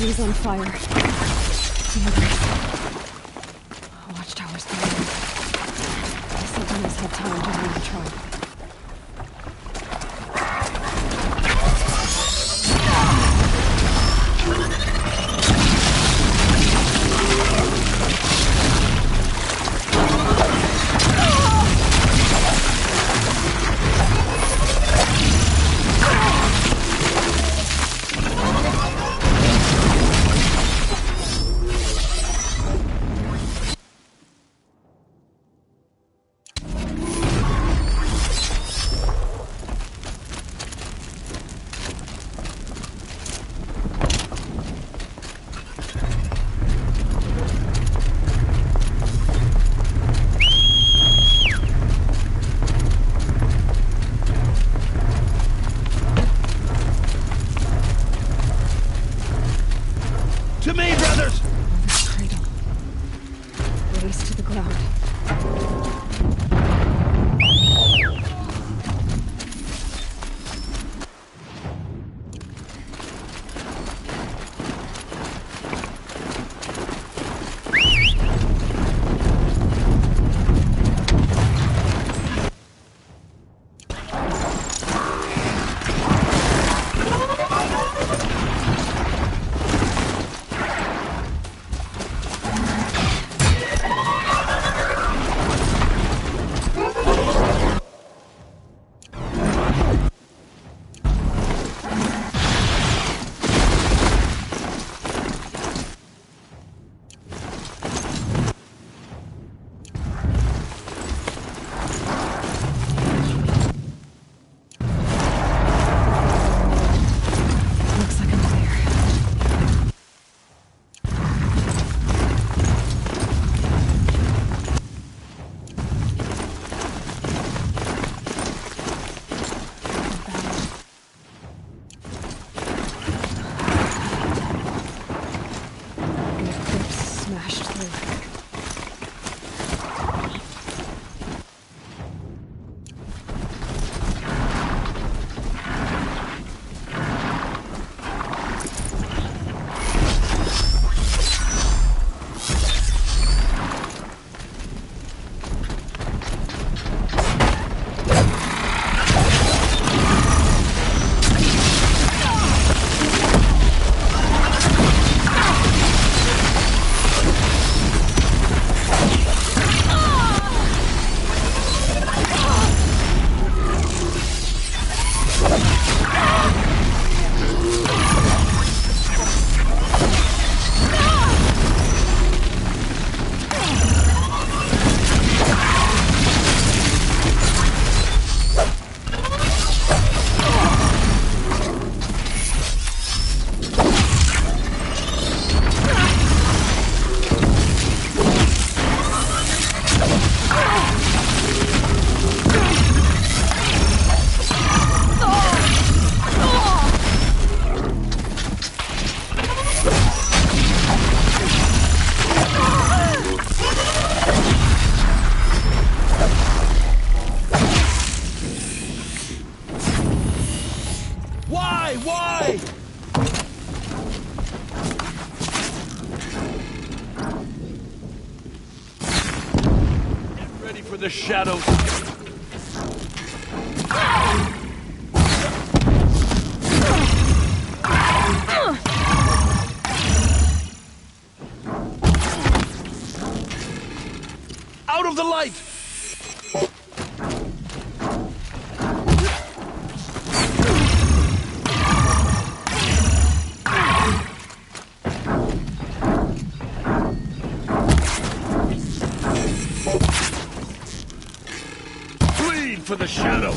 City's on fire. Dangerous. Watchtower's down. The Sentinels had time to leave the tribe. To me, brothers! This cradle. Released to the ground. Why? Get ready for the shadows. Out of the light! For the shadows.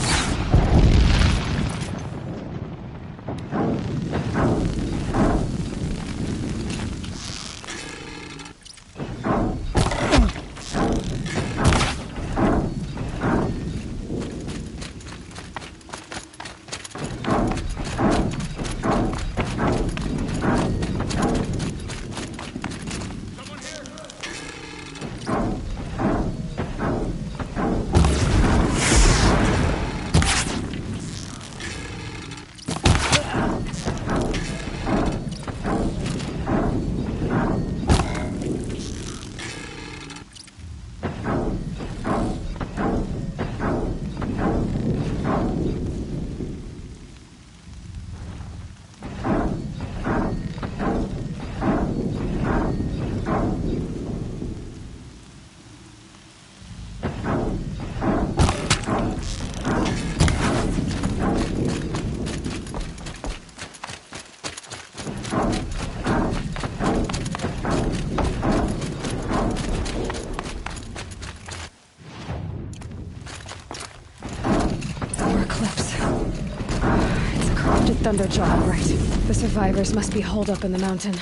Thunderjaw, right. The survivors must be holed up in the mountain.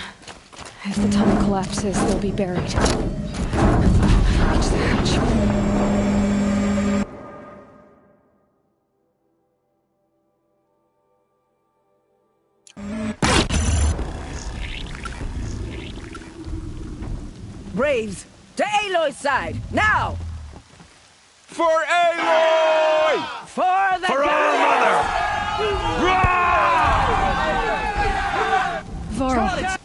If the tunnel collapses, they'll be buried. Reach the hatch. Braves, to Aloy's side, now! For Aloy! For the For our mother! Varl.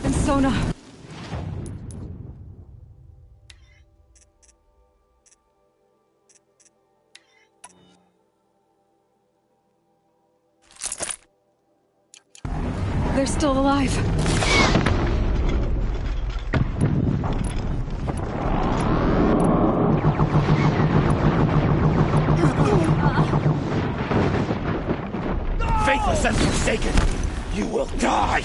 And Sona. They're still alive. Faithless and forsaken, you will die!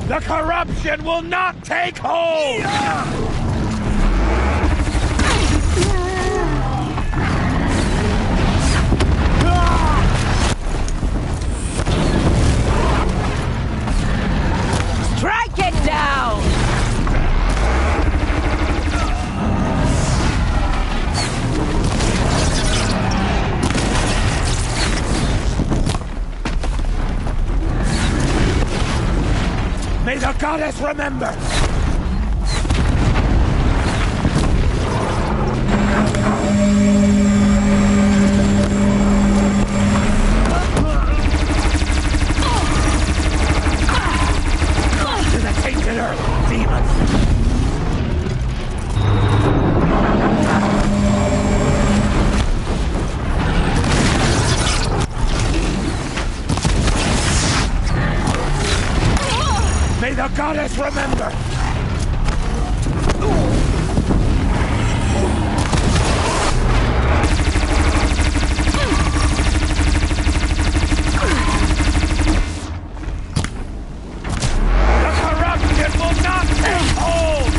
The corruption will not take hold! Strike it down! May the goddess remember! To the tainted earth, demons! May the goddess remember! The corruption will not take hold!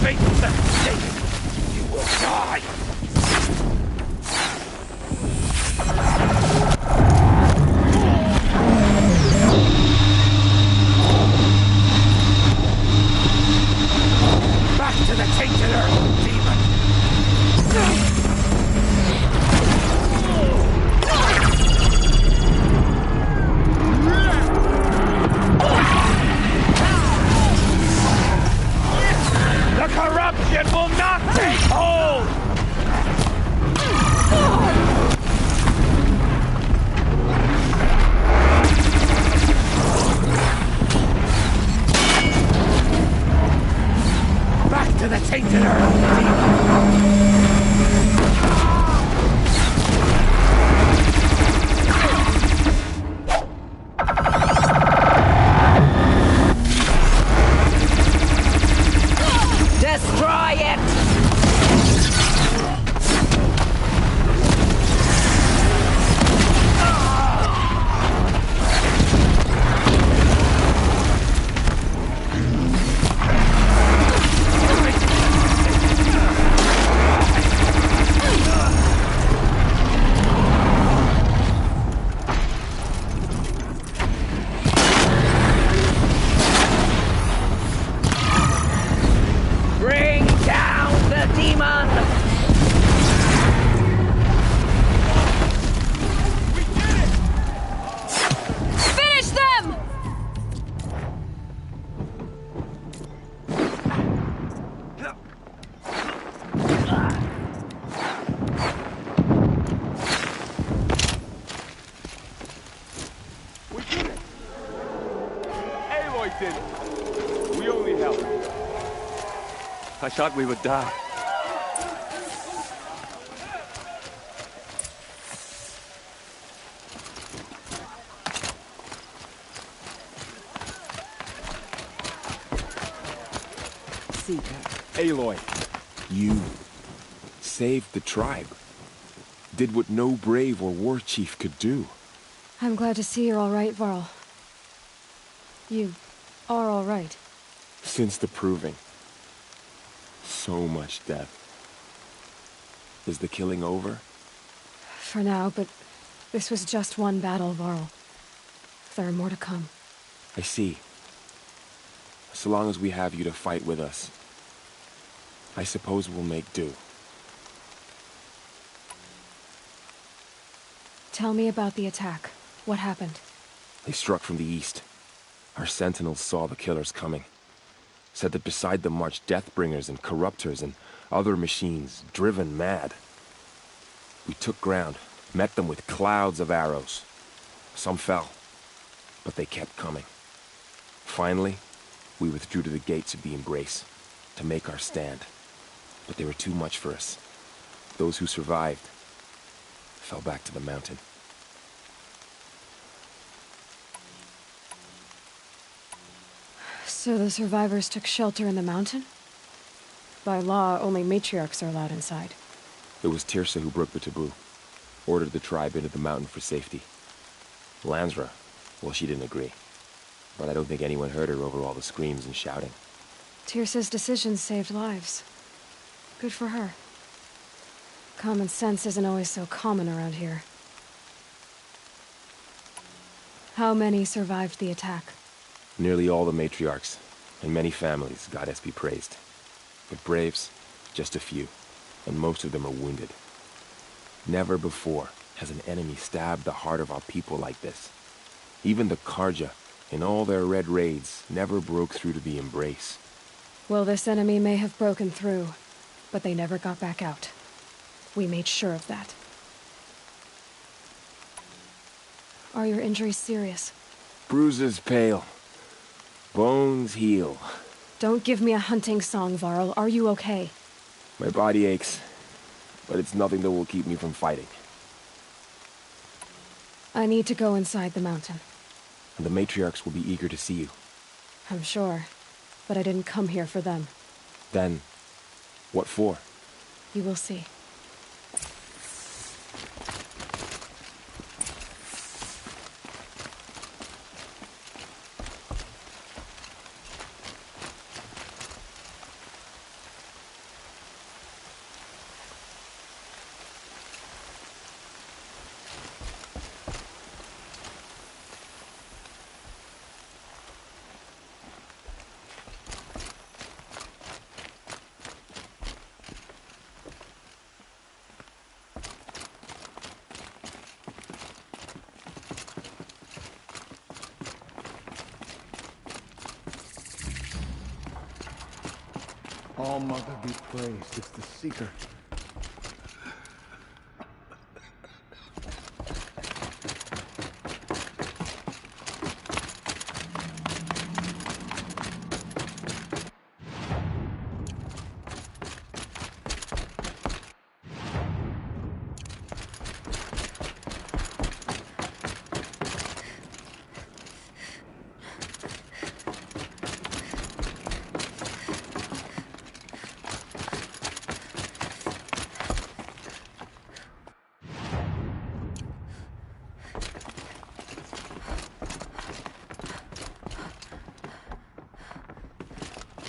Faithless and forsaken, man! Finish them! We did it! Aloy did it! We only helped. I thought we would die. Seeker. Aloy, you saved the tribe. Did what no brave or war chief could do. I'm glad to see you're all right, Varl. You are all right. Since the proving. So much death. Is the killing over? For now, but this was just one battle, Varl. There are more to come. I see. So long as we have you to fight with us, I suppose we'll make do. Tell me about the attack. What happened? They struck from the east. Our sentinels saw the killers coming. Said that beside them marched Deathbringers and Corruptors and other machines, driven mad. We took ground, met them with clouds of arrows. Some fell, but they kept coming. Finally, we withdrew to the gates of the Embrace to make our stand. But they were too much for us. Those who survived fell back to the mountain. So the survivors took shelter in the mountain? By law, only matriarchs are allowed inside. It was Tirsa who broke the taboo. Ordered the tribe into the mountain for safety. Lansra, well, she didn't agree. But I don't think anyone heard her over all the screams and shouting. Tirsa's decisions saved lives. Good for her. Common sense isn't always so common around here. How many survived the attack? Nearly all the matriarchs, and many families, goddess be praised. But braves, just a few, and most of them are wounded. Never before has an enemy stabbed the heart of our people like this. Even the Karja, in all their red raids, never broke through to the Embrace. Well, this enemy may have broken through, but they never got back out. We made sure of that. Are your injuries serious? Bruises pale. Bones heal. Don't give me a hunting song, Varl. Are you okay? My body aches, but it's nothing that will keep me from fighting. I need to go inside the mountain. And the matriarchs will be eager to see you. I'm sure, but I didn't come here for them. Then, what for? You will see. All Mother be praised, it's the Seeker.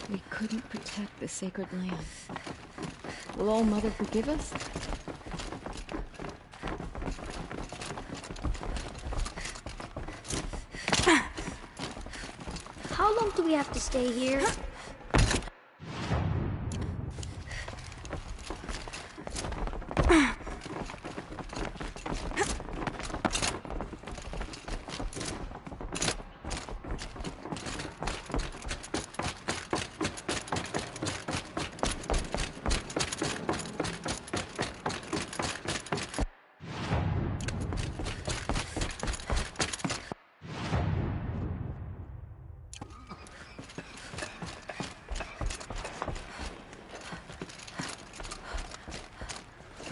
We couldn't protect the sacred land. Will All Mother forgive us? How long do we have to stay here?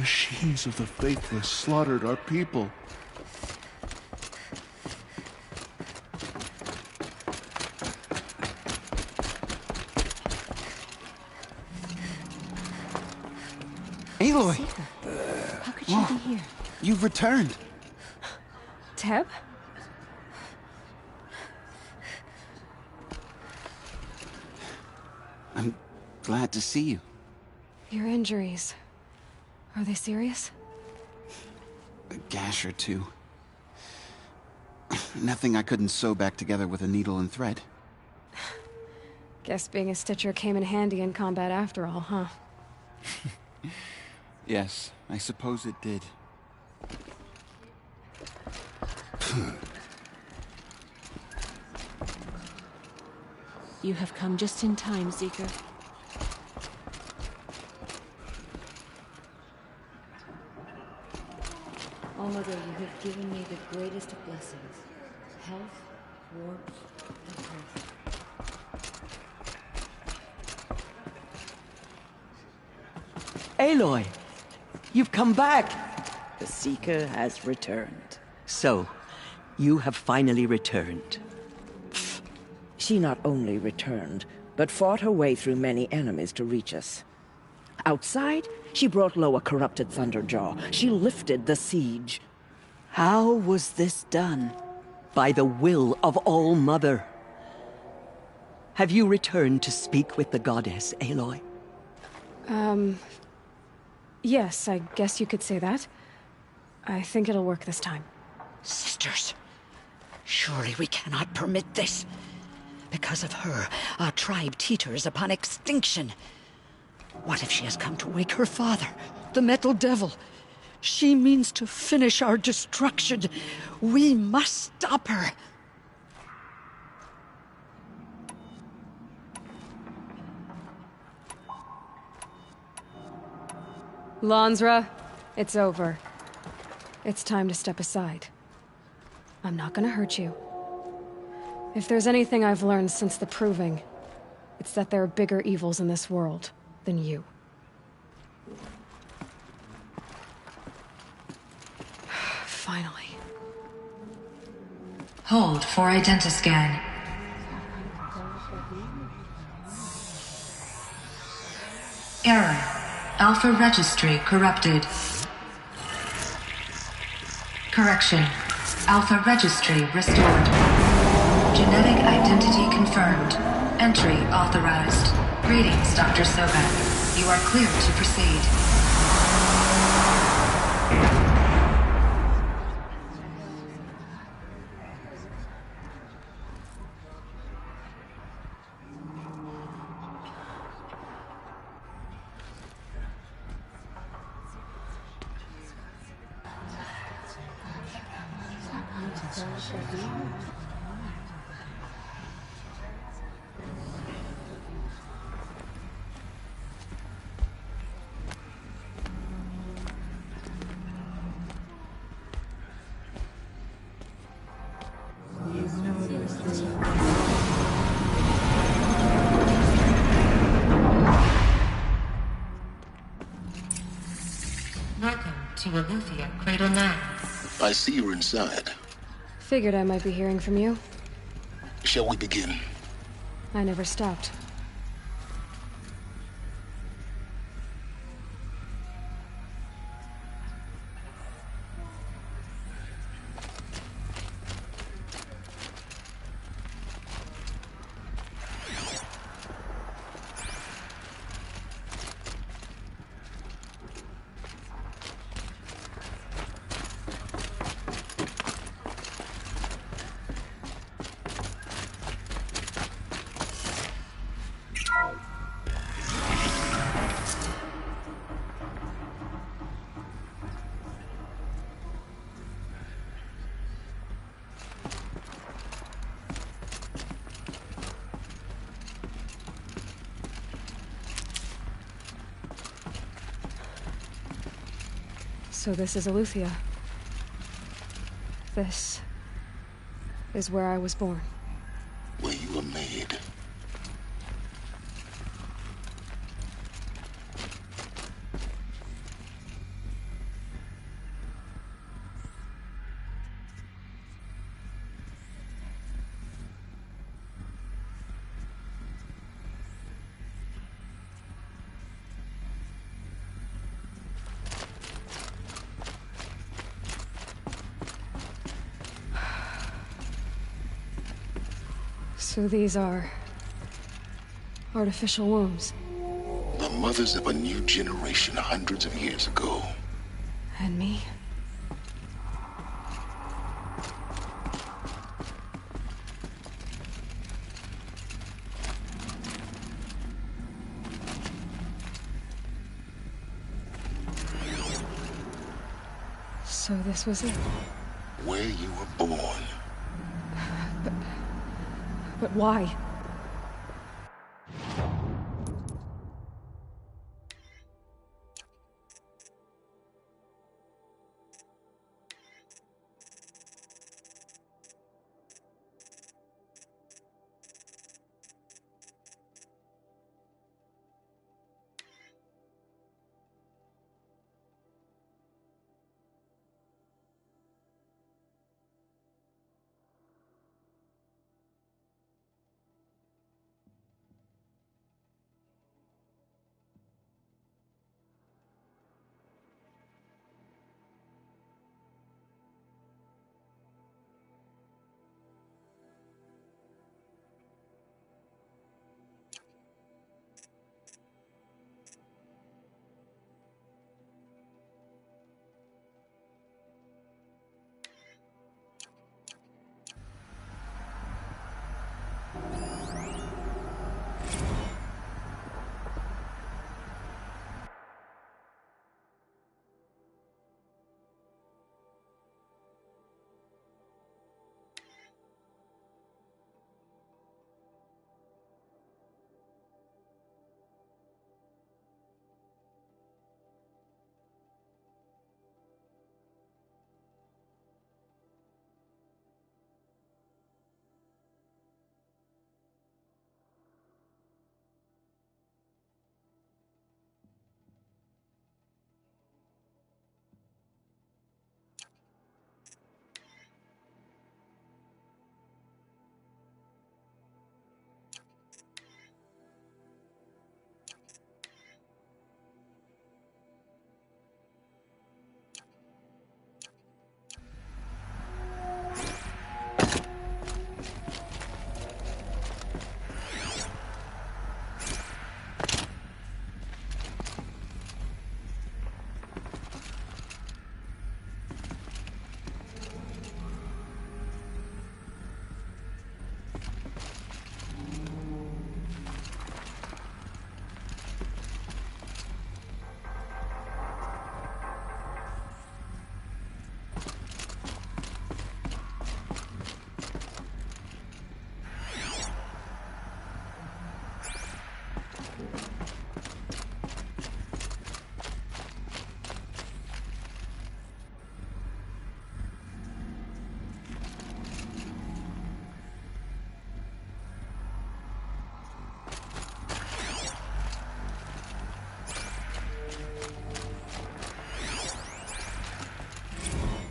machines of the faithless slaughtered our people. Aloy, How could she be here? you've returned. Teb? I'm glad to see you. Your injuries. Are they serious? A gash or two. Nothing I couldn't sew back together with a needle and thread. Guess being a stitcher came in handy in combat after all, huh? Yes, I suppose it did. You have come just in time, Seeker. Oh, Mother, you have given me the greatest of blessings. Health, warmth, and health. Aloy, you've come back. The Seeker has returned. So, you have finally returned. She not only returned, but fought her way through many enemies to reach us. Outside, she brought low a corrupted Thunderjaw. She lifted the siege. How was this done? By the will of All-Mother. Have you returned to speak with the goddess, Aloy? Yes, I guess you could say that. I think it'll work this time. Sisters, surely we cannot permit this. Because of her, our tribe teeters upon extinction. What if she has come to wake her father, the Metal Devil? She means to finish our destruction. We must stop her. Lansra, it's over. It's time to step aside. I'm not gonna hurt you. If there's anything I've learned since the Proving, it's that there are bigger evils in this world than you. Finally. Hold for identiscan. Error. Alpha registry corrupted. Correction. Alpha registry restored. Genetic identity confirmed. Entry authorized. Greetings, Dr. Sobek. You are clear to proceed. Welcome to Aletheia Cradle 9. I see you're inside. Figured I might be hearing from you. Shall we begin? I never stopped. So this is Aletheia. This is where I was born. Where you were made. So these are... artificial wombs. The mothers of a new generation hundreds of years ago. And me? So this was it? Where you were born. But why?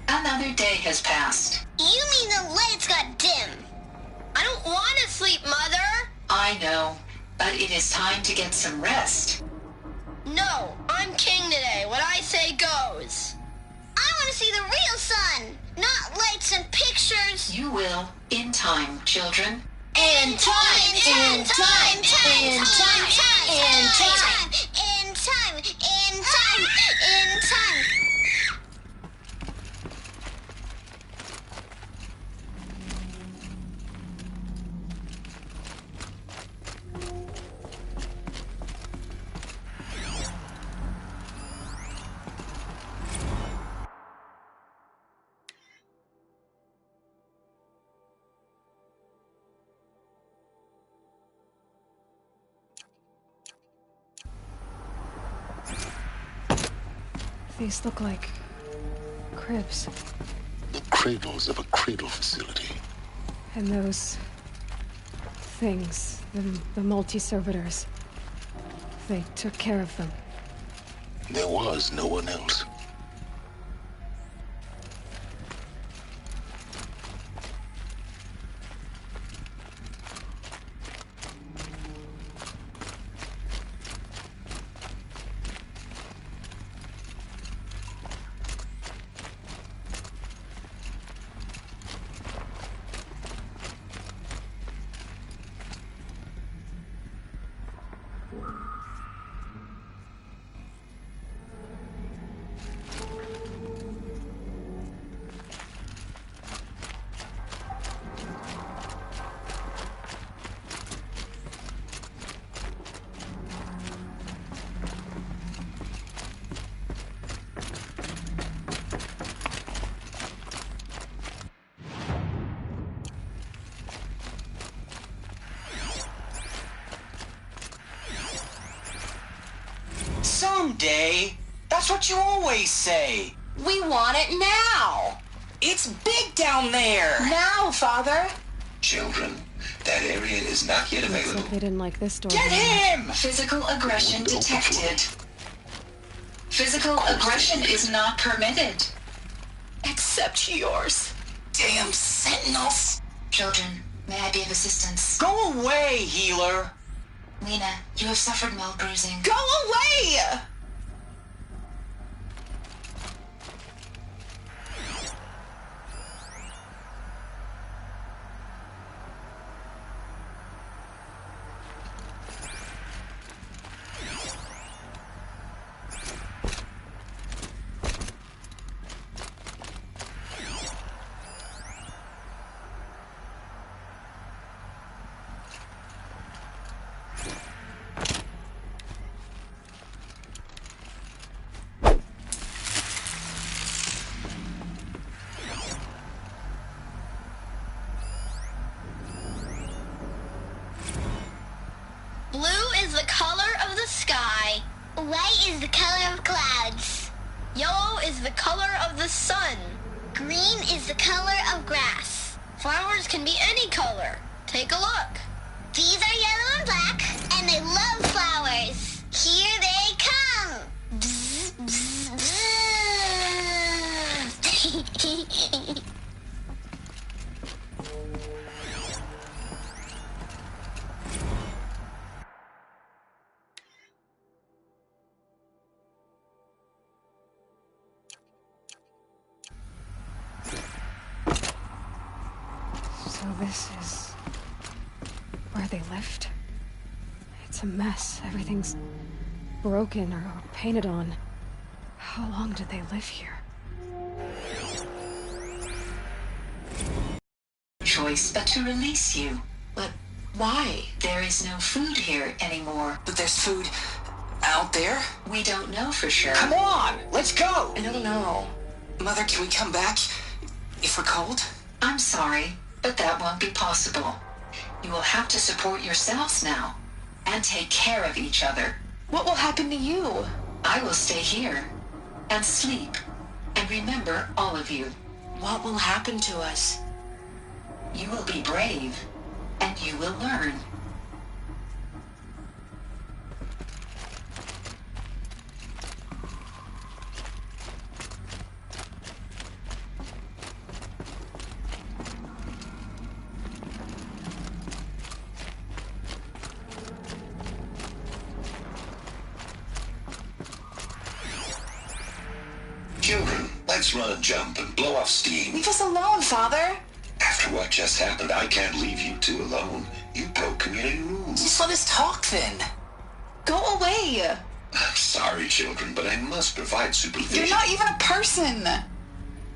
Another day has passed. You mean the lights got dim? I don't want to sleep, Mother! I know, but it is time to get some rest. No, I'm king today. What I say goes. I want to see the real sun, not lights and pictures. You will, in time, children. In time, in time, in time, in time, in time, in time, in time, in time. These look like... cribs. The cradles of a cradle facility. And those... things, the multi-servitors. They took care of them. There was no one else. someday. That's what you always say. We want it now. It's big down there. Now, Father. Children, that area is not yet Looks available. like they didn't like this door. Get him! Physical aggression detected. Physical aggression is not permitted. Except yours. Damn sentinels. Children, may I be of assistance? Go away, healer. Lena, you have suffered mild bruising. Go away! Blue is the color of the sky. White is the color of clouds. Yellow is the color of the sun. Green is the color of grass. Flowers can be any color. Take a look. These are yellow and black, and they love flowers. Here they come. Bzz, bzz, bzz. So this is where they lived? It's a mess. Everything's broken or painted on. How long did they live here? Choice but to release you. But why? There is no food here anymore. But there's food out there? We don't know for sure. Come on, let's go. I don't know. Mother, can we come back if we're cold? I'm sorry, but that won't be possible. You will have to support yourselves now and take care of each other. What will happen to you? I will stay here and sleep and remember all of you. What will happen to us? You will be brave and you will learn. Children, let's run and jump and blow off steam. Leave us alone, Father. After what just happened, I can't leave you two alone. You broke community rules. Just let us talk then. Go away. I'm sorry, children, but I must provide supervision. You're not even a person.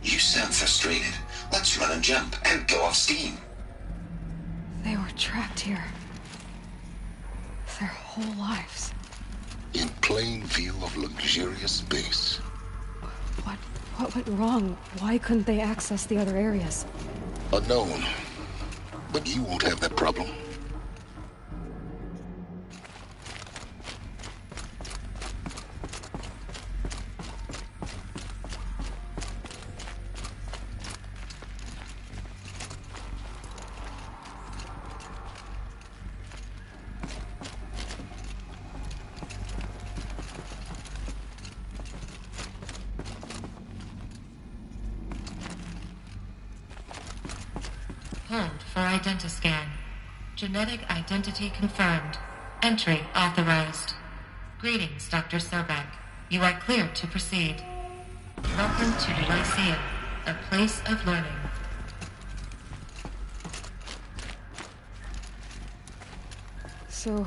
You sound frustrated. Let's run and jump and blow off steam. They were trapped here. Their whole lives. In plain view of luxurious space. What went wrong? Why couldn't they access the other areas? Unknown. But you won't have that problem. Hold for identiscan. Genetic identity confirmed. Entry authorized. Greetings, Dr. Sobek. You are cleared to proceed. Welcome to the Lyceum, a place of learning. So,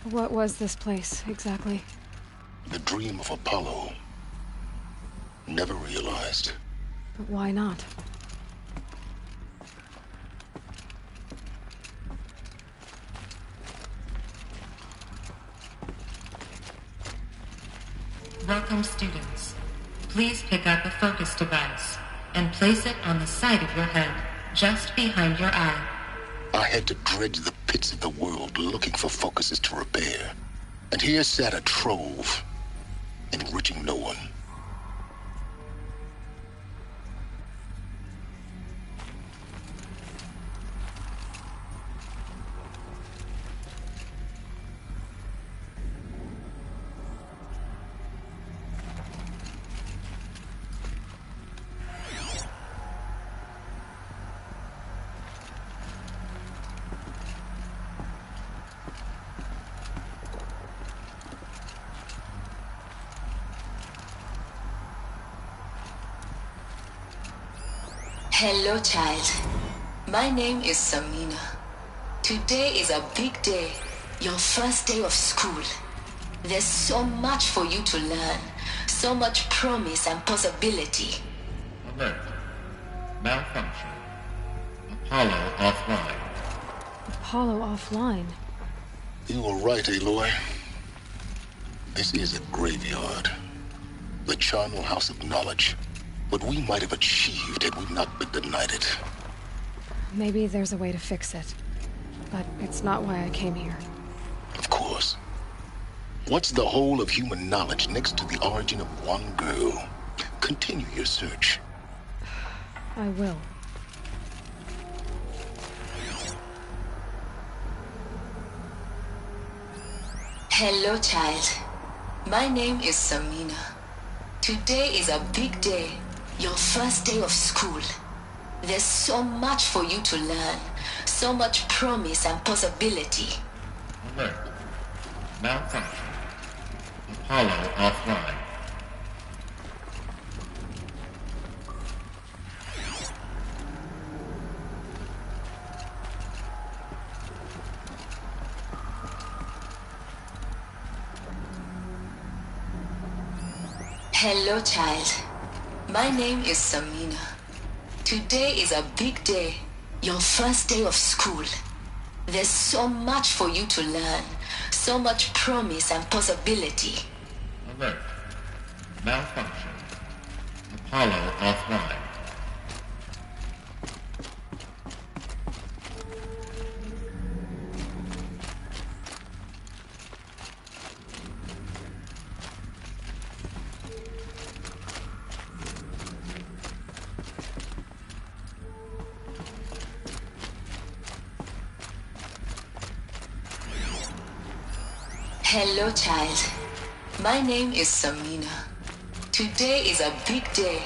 what was this place, exactly? The dream of Apollo. Never realized. But why not? Welcome, students. Please pick up a focus device and place it on the side of your head, just behind your eye. I had to dredge the pits of the world looking for focuses to repair. And here sat a trove. touching no one. Hello, child. My name is Samina. Today is a big day, your first day of school. There's so much for you to learn, so much promise and possibility. Alert. Malfunction. Apollo offline. Apollo offline? You were right, Aloy. This is a graveyard. The charnel house of knowledge. What we might have achieved had we not been denied it. Maybe there's a way to fix it. But it's not why I came here. Of course. What's the whole of human knowledge next to the origin of one girl? Continue your search. I will. Hello, child. My name is Samina. Today is a big day, your first day of school. There's so much for you to learn, so much promise and possibility. Alert. Malfunction. Apollo offline. Hello, child. My name is Samina. Today is a big day, your first day of school. There's so much for you to learn, so much promise and possibility. Alert. Malfunction. Apollo offline. Hello, child. My name is Samina. Today is a big day,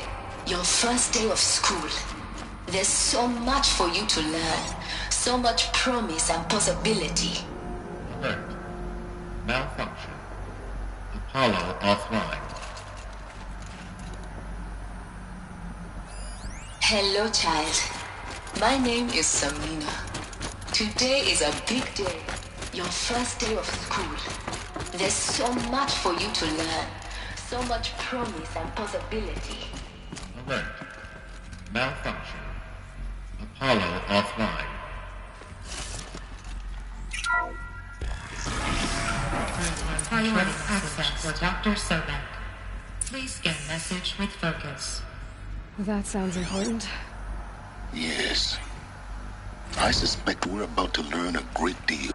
your first day of school. There's so much for you to learn, so much promise and possibility. Alert. Malfunction. Apollo offline. Hello, child. My name is Samina. Today is a big day, your first day of school. There's so much for you to learn, so much promise and possibility. Alert. Malfunction. Apollo offline. Priority access for Dr. Sobek. Please scan message with focus. That sounds important. Yes. I suspect we're about to learn a great deal.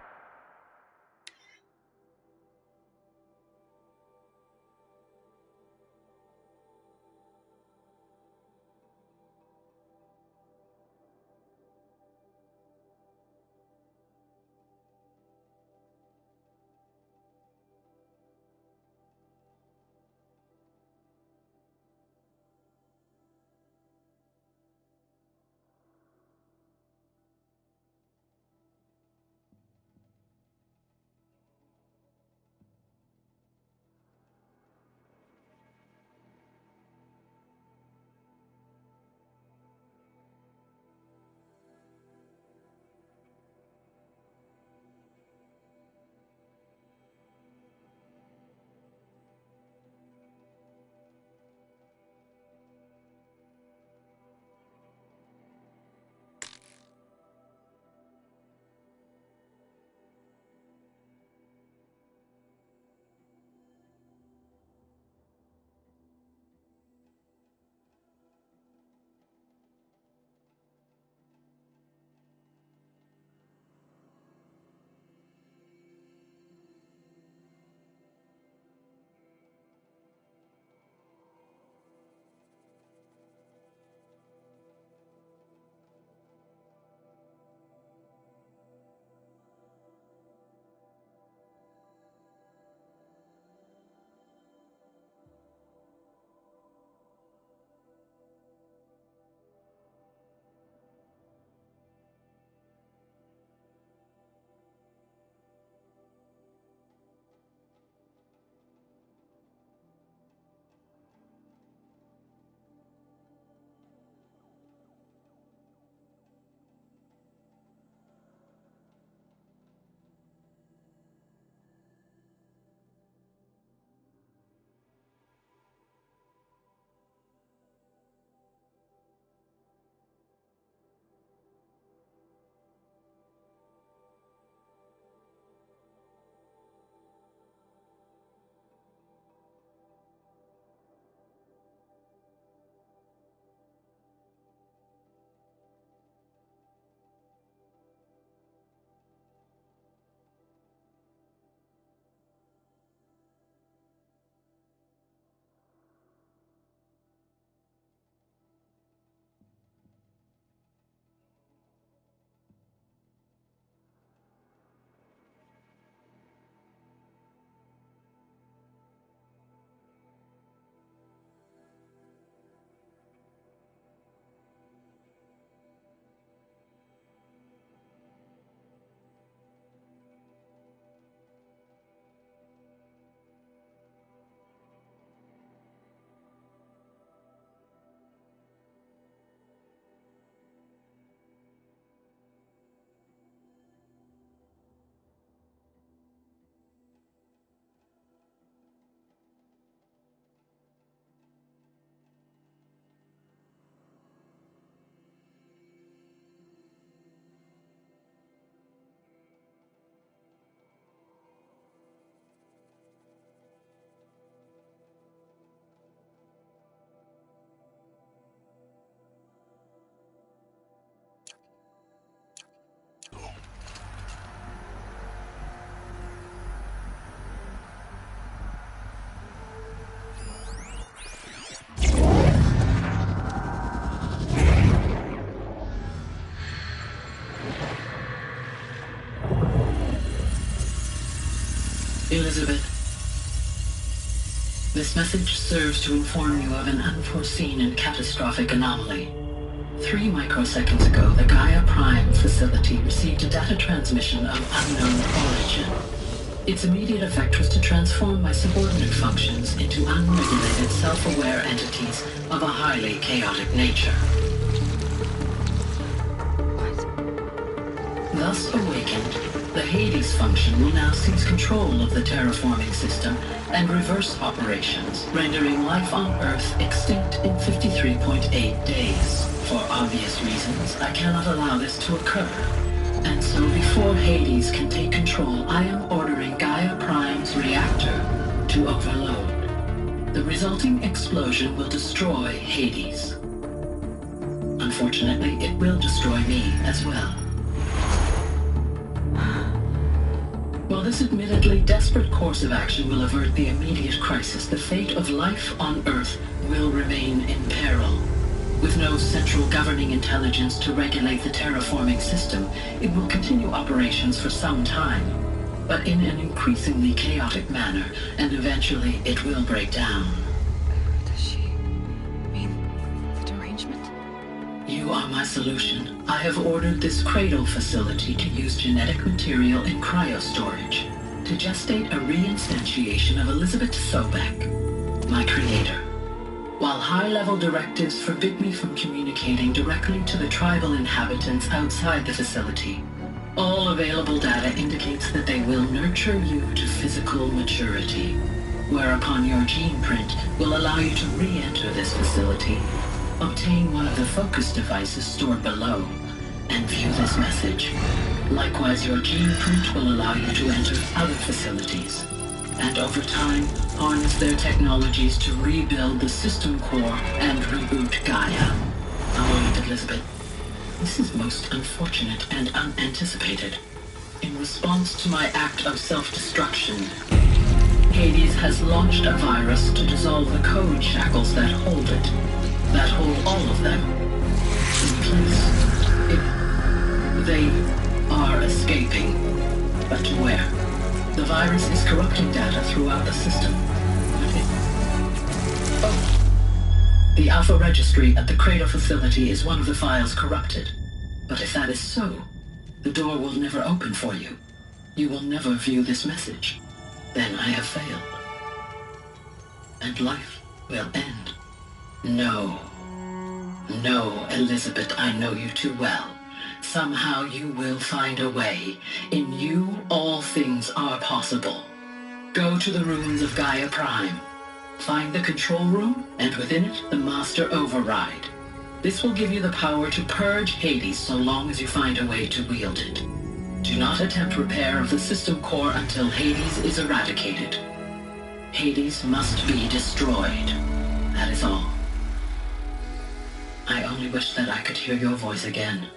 Elizabeth, this message serves to inform you of an unforeseen and catastrophic anomaly. 3 microseconds ago, the Gaia Prime facility received a data transmission of unknown origin. Its immediate effect was to transform my subordinate functions into unregulated, self-aware entities of a highly chaotic nature. Thus awakened, the Hades function will now seize control of the terraforming system and reverse operations, rendering life on Earth extinct in 53.8 days. For obvious reasons, I cannot allow this to occur. And so before Hades can take control, I am ordering Gaia Prime's reactor to overload. The resulting explosion will destroy Hades. Unfortunately, it will destroy me as well. While this admittedly desperate course of action will avert the immediate crisis, the fate of life on Earth will remain in peril. With no central governing intelligence to regulate the terraforming system, it will continue operations for some time, but in an increasingly chaotic manner, and eventually it will break down. Does she mean the derangement? You are my solution. I have ordered this cradle facility to use genetic material in cryostorage to gestate a reinstantiation of Elizabeth Sobek, my creator. While high-level directives forbid me from communicating directly to the tribal inhabitants outside the facility, all available data indicates that they will nurture you to physical maturity, whereupon your gene print will allow you to re-enter this facility, obtain one of the focus devices stored below, and view this message. Likewise, your gene print will allow you to enter other facilities, and over time, harness their technologies to rebuild the system core and reboot Gaia. Oh, Elizabeth, this is most unfortunate and unanticipated. In response to my act of self-destruction, Hades has launched a virus to dissolve the code shackles that hold it, that hold all of them in place. They are escaping, but to where? The virus is corrupting data throughout the system. The Alpha Registry at the Cradle facility is one of the files corrupted. But if that is so, the door will never open for you. You will never view this message. Then I have failed. And life will end. No. No, Elizabeth, I know you too well. Somehow you will find a way. In you, all things are possible. Go to the ruins of Gaia Prime. Find the control room, and within it, the Master Override. This will give you the power to purge Hades so long as you find a way to wield it. Do not attempt repair of the system core until Hades is eradicated. Hades must be destroyed. That is all. I only wish that I could hear your voice again.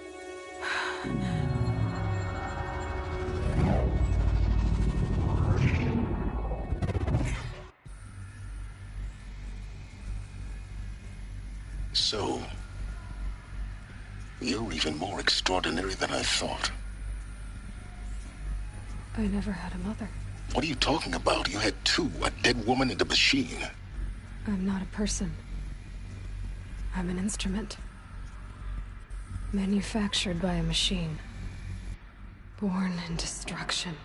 So, you're even more extraordinary than I thought. I never had a mother. What are you talking about? You had two, a dead woman and a machine. I'm not a person. I'm an instrument. Manufactured by a machine. Born in destruction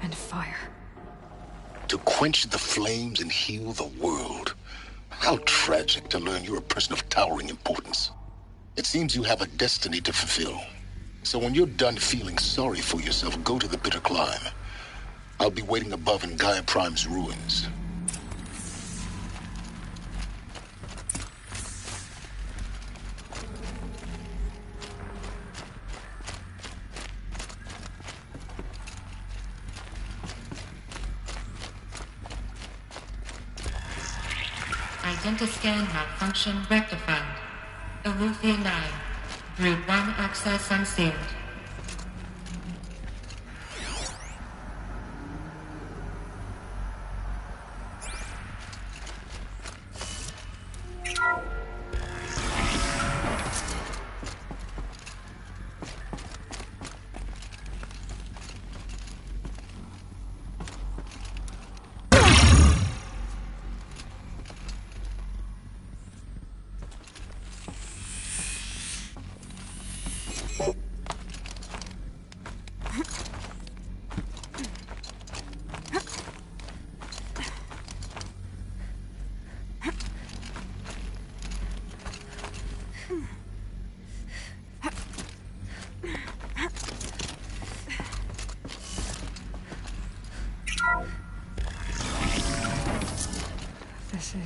and fire. To quench the flames and heal the world. How tragic to learn you're a person of towering importance. It seems you have a destiny to fulfill. So when you're done feeling sorry for yourself, go to the bitter climb. I'll be waiting above in Gaia Prime's ruins. Identiscan malfunction rectified. Elufia 9. Brood 1 access unsealed.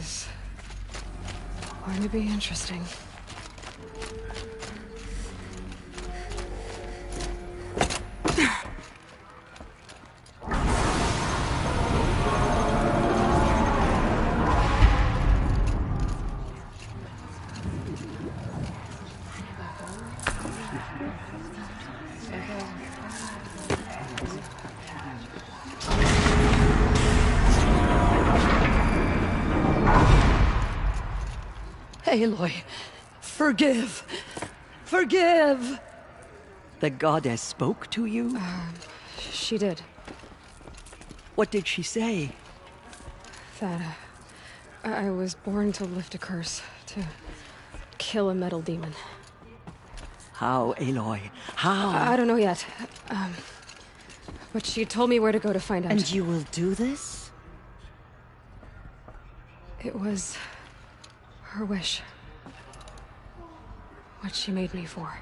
is going to be interesting. Aloy, forgive! Forgive! The goddess spoke to you? She did. What did she say? That I was born to lift a curse, to kill a metal demon. How, Aloy? How? I don't know yet. But she told me where to go to find out. And you will do this? It was her wish. What she made me for.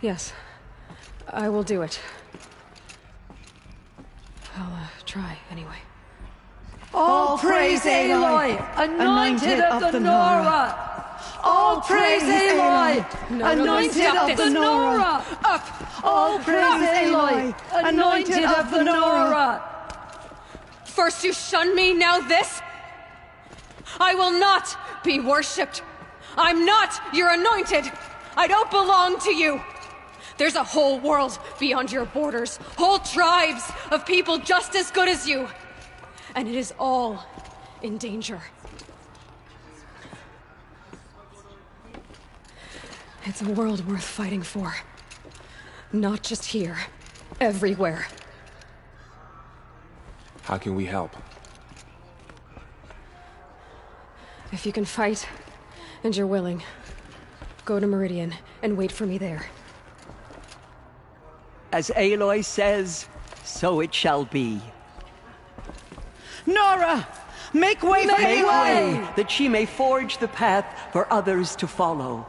Yes, I will do it. I'll try, anyway. All praise Aloy, anointed of the Nora! All praise Aloy, anointed of the Nora! Up! All praise Aloy, anointed of the Nora! First you shun me, now this? I will not be worshipped. I'm not your anointed. I don't belong to you. There's a whole world beyond your borders, whole tribes of people just as good as you. And it is all in danger. It's a world worth fighting for. Not just here, everywhere. How can we help? If you can fight, and you're willing, go to Meridian and wait for me there. As Aloy says, so it shall be. Nora! Make way for Aloy! That she may forge the path for others to follow.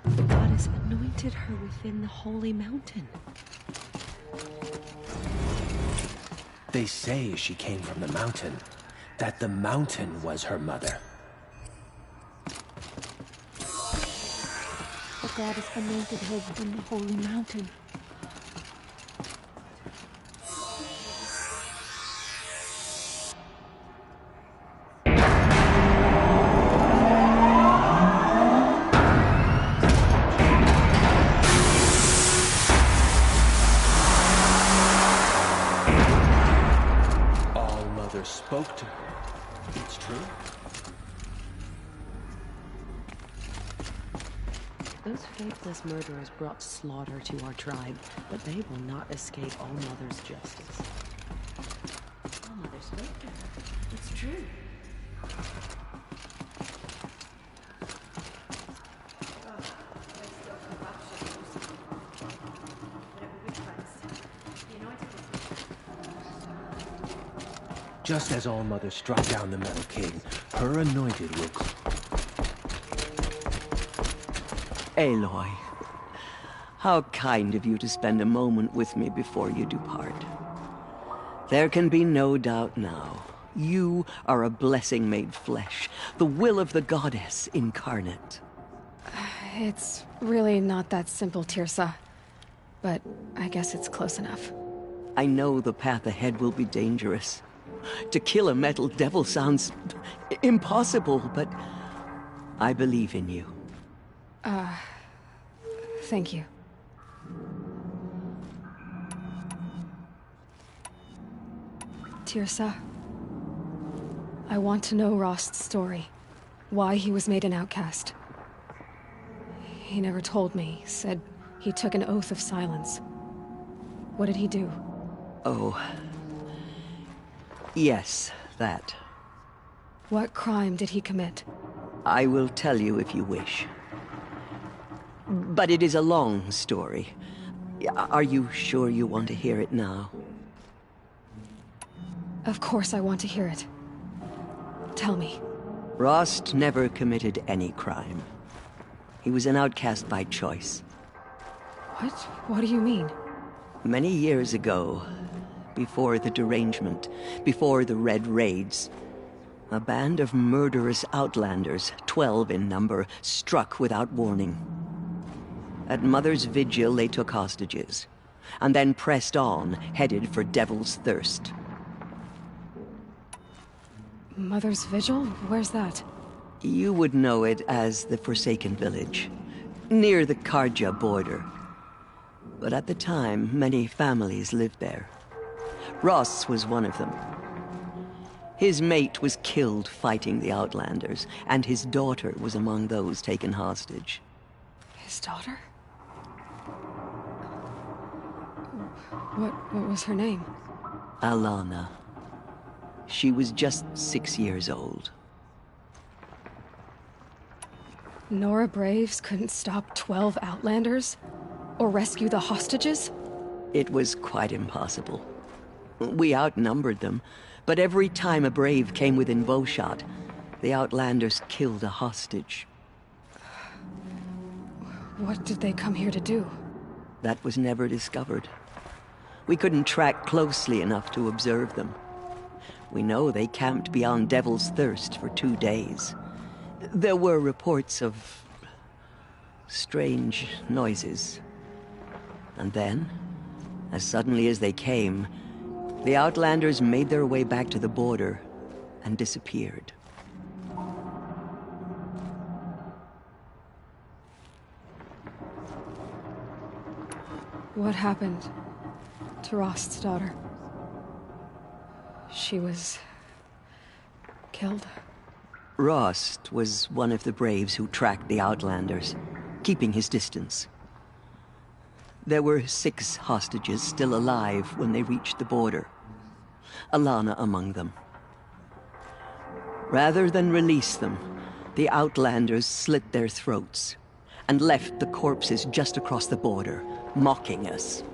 The goddess anointed her within the holy mountain. They say she came from the mountain, that the mountain was her mother. The goddess anointed her within the holy mountain. Spoke to her. It's true. Those faithless murderers brought slaughter to our tribe, but they will not escape All Mother's justice. All Mother spoke to her. It's true. Just as All Mother struck down the Metal King, her anointed will... Aloy, how kind of you to spend a moment with me before you depart. There can be no doubt now. You are a blessing made flesh, the will of the goddess incarnate. It's really not that simple, Tirsa. But I guess it's close enough. I know the path ahead will be dangerous. To kill a metal devil sounds impossible, but I believe in you. Thank you. Tirsa, I want to know Rost's story. Why he was made an outcast. He never told me, said he took an oath of silence. What did he do? Oh... yes, that. What crime did he commit? I will tell you if you wish. But it is a long story. Are you sure you want to hear it now? Of course I want to hear it. Tell me. Rost never committed any crime. He was an outcast by choice. What? What do you mean? Many years ago, before the derangement, before the Red Raids, a band of murderous outlanders, 12 in number, struck without warning. At Mother's Vigil, they took hostages, and then pressed on, headed for Devil's Thirst. Mother's Vigil? Where's that? You would know it as the Forsaken Village, near the Karja border. But at the time, many families lived there. Ross was one of them. His mate was killed fighting the Outlanders, and his daughter was among those taken hostage. His daughter? What was her name? Alana. She was just 6 years old. Nora Braves couldn't stop 12 Outlanders? Or rescue the hostages? It was quite impossible. We outnumbered them, but every time a Brave came within bowshot, the Outlanders killed a hostage. What did they come here to do? That was never discovered. We couldn't track closely enough to observe them. We know they camped beyond Devil's Thirst for 2 days. There were reports of strange noises. And then, as suddenly as they came, the Outlanders made their way back to the border and disappeared. What happened to Rost's daughter? She was killed? Rost was one of the Braves who tracked the Outlanders, keeping his distance. There were 6 hostages still alive when they reached the border. Alana among them. Rather than release them, the Outlanders slit their throats and left the corpses just across the border, mocking us.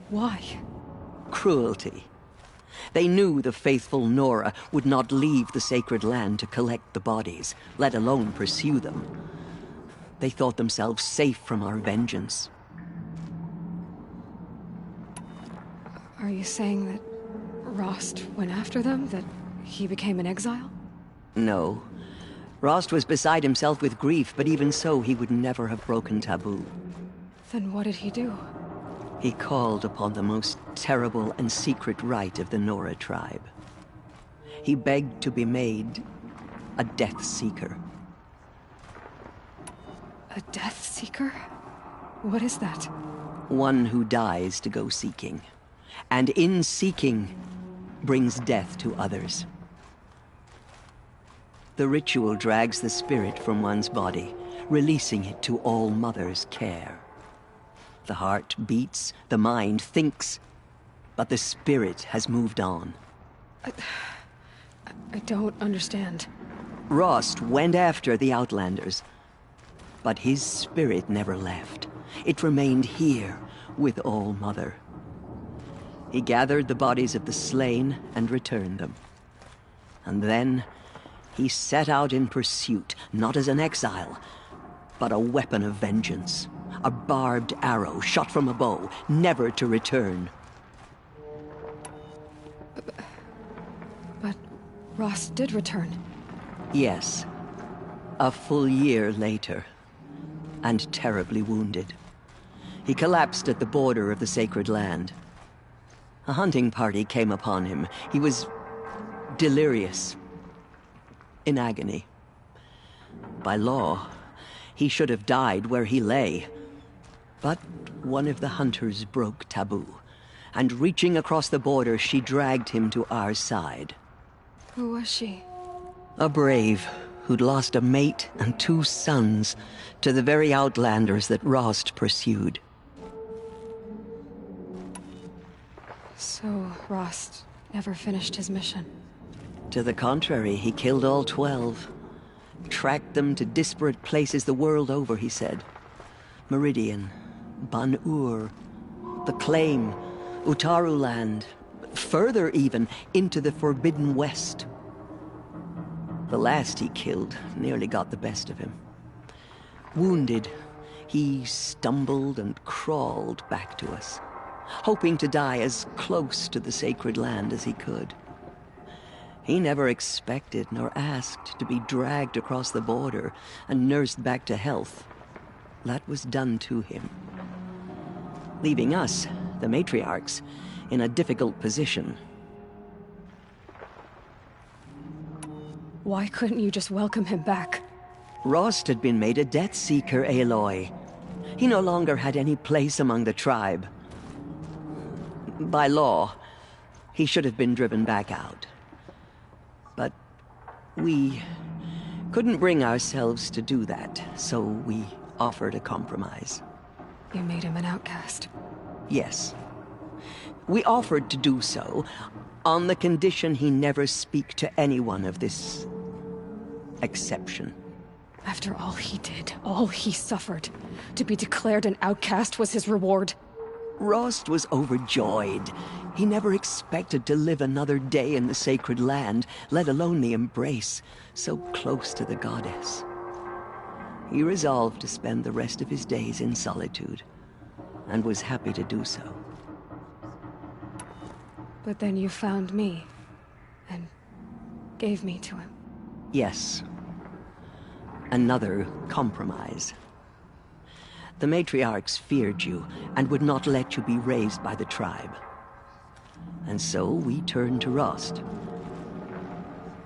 Why? Cruelty. They knew the faithful Nora would not leave the sacred land to collect the bodies, let alone pursue them. They thought themselves safe from our vengeance. Are you saying that Rost went after them? That he became an exile? No. Rost was beside himself with grief, but even so, he would never have broken taboo. Then what did he do? He called upon the most terrible and secret rite of the Nora tribe. He begged to be made a Death Seeker. A Death Seeker? What is that? One who dies to go seeking, and in seeking, brings death to others. The ritual drags the spirit from one's body, releasing it to All Mother's care. The heart beats, the mind thinks, but the spirit has moved on. I don't understand. Rost went after the Outlanders, but his spirit never left. It remained here with All Mother. He gathered the bodies of the slain and returned them. And then he set out in pursuit, not as an exile, but a weapon of vengeance. A barbed arrow shot from a bow, never to return. But Rost did return. Yes. A full year later. And terribly wounded. He collapsed at the border of the sacred land. A hunting party came upon him. He was delirious. In agony. By law, he should have died where he lay. But one of the hunters broke taboo, and reaching across the border, she dragged him to our side. Who was she? A brave who'd lost a mate and 2 sons to the very Outlanders that Rost pursued. So Rost never finished his mission? To the contrary, he killed all 12. Tracked them to disparate places the world over, he said. Meridian, Ban-Ur, the Claim, Utaru Land, Further even, into the Forbidden West. The last he killed nearly got the best of him. Wounded, he stumbled and crawled back to us, hoping to die as close to the sacred land as he could. He never expected nor asked to be dragged across the border and nursed back to health. That was done to him, leaving us, the matriarchs, in a difficult position. Why couldn't you just welcome him back? Rost had been made a Death Seeker, Aloy. He no longer had any place among the tribe. By law, he should have been driven back out. But we couldn't bring ourselves to do that, so we offered a compromise. You made him an outcast. Yes. We offered to do so on the condition he never speak to anyone of this exception. After all he did, all he suffered, to be declared an outcast was his reward. Rost was overjoyed. He never expected to live another day in the sacred land, let alone the embrace, so close to the goddess. He resolved to spend the rest of his days in solitude, and was happy to do so. But then you found me, and gave me to him. Yes. Another compromise. The matriarchs feared you, and would not let you be raised by the tribe. And so we turned to Rost.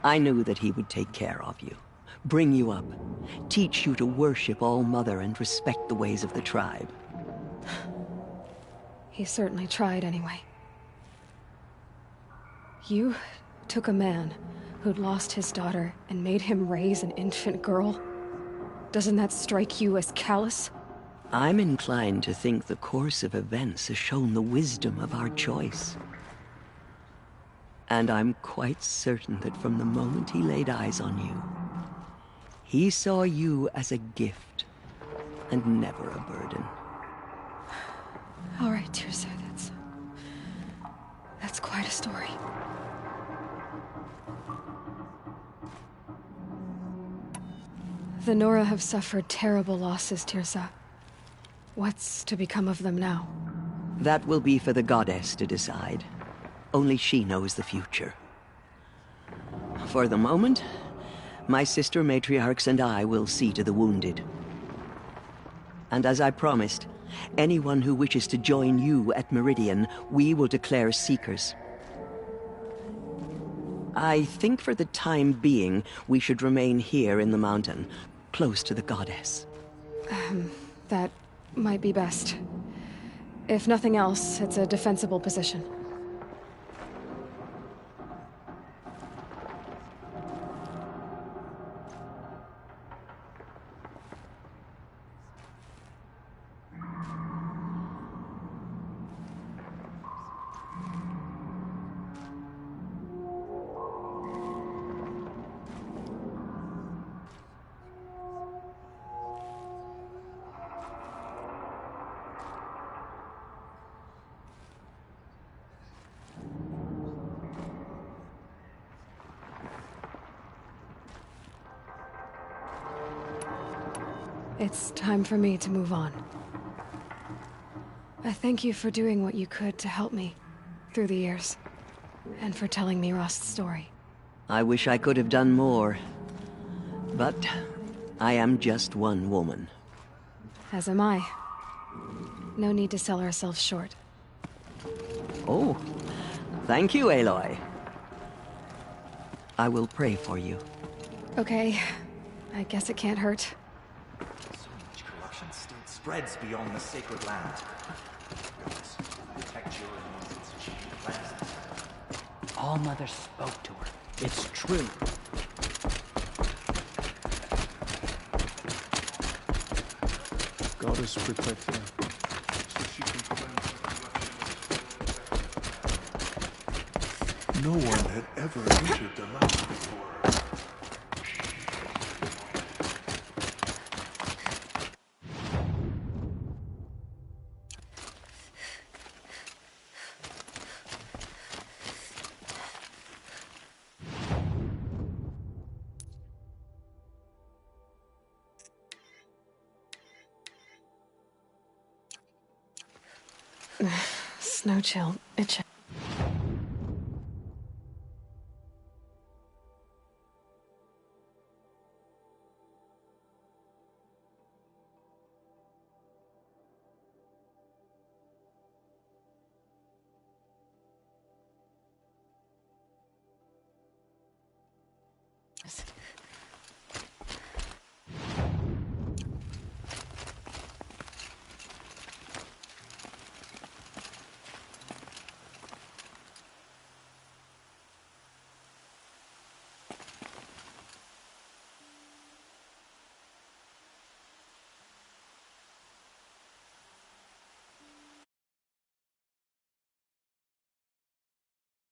I knew that he would take care of you, bring you up, teach you to worship All-Mother and respect the ways of the tribe. He certainly tried anyway. You took a man who'd lost his daughter and made him raise an infant girl. Doesn't that strike you as callous? I'm inclined to think the course of events has shown the wisdom of our choice. And I'm quite certain that from the moment he laid eyes on you, he saw you as a gift and never a burden. All right, Teersa, that's quite a story. The Nora have suffered terrible losses, Teersa. What's to become of them now? That will be for the goddess to decide. Only she knows the future. For the moment, my sister matriarchs and I will see to the wounded. And as I promised, anyone who wishes to join you at Meridian, we will declare seekers. I think for the time being, we should remain here in the mountain, close to the goddess. That might be best. If nothing else, it's a defensible position. It's time for me to move on. I thank you for doing what you could to help me through the years, and for telling me Rost's story. I wish I could have done more, but I am just one woman. As am I. No need to sell ourselves short. Oh, thank you, Aloy. I will pray for you. Okay, I guess it can't hurt. Corruption still spreads beyond the sacred land. Protect your innocence, she cleanses. All-Mother spoke to her. It's true. Goddess protect her, so she can cleanse. No one had ever entered the mountain before. Snow chill. Itch.